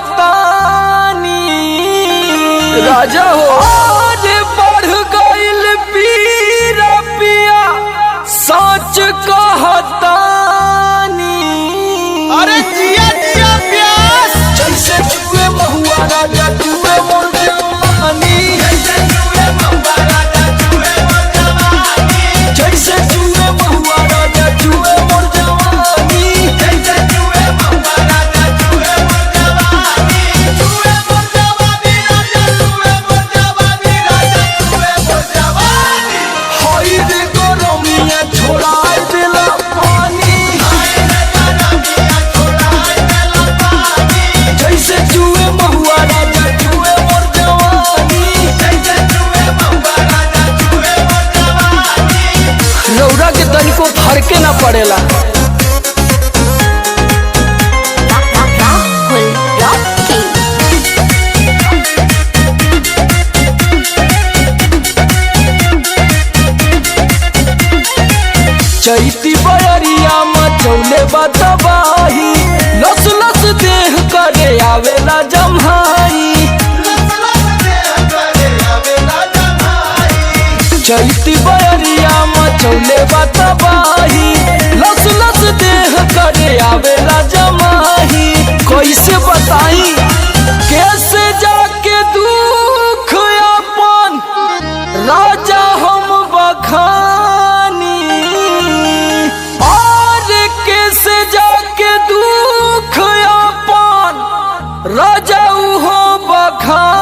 कहतानी राजा हो आज बढ़ गइल पीरा पिया सच कहतानी। अरे जिया जिया प्यास जैसे जुए महुआ राजा जुए मोर जवानी, जैसे जुए महुआ राजा जुए मोर जवानी, जैसे जुए महुआ राजा जुए मोर जवानी, जैसे जुए महुआ राजा जुए मोर जवानी, जुए मोर जवानी राजा जुए मोर जवानी, राजा जुए मोर जवानी। हाय रे गरमिया छोड़ाई देला पानी, हाय रे गरमिया छोड़ाई देला पानी, जैसे जुए महुआ राजा जुए मोर जवानी। जैसे जुए महुआ राजा जुए मोर जवानी। रौरा के तनिको फरके ना पड़ेला। Rahul Rocky. चैती बयरिया मचौले बतबाही, लस लस देह करे आवेला जम्हाई। लस लस देह करे आवेला जमाई, चैती बयरिया मचौले बतबाही, लस लस देह करे आवेला जमाही। कैसे बताई कैसे जाके दुख अपन राजा हम बखानी, और कैसे जाके दुख अपन राजा उहो बखानी।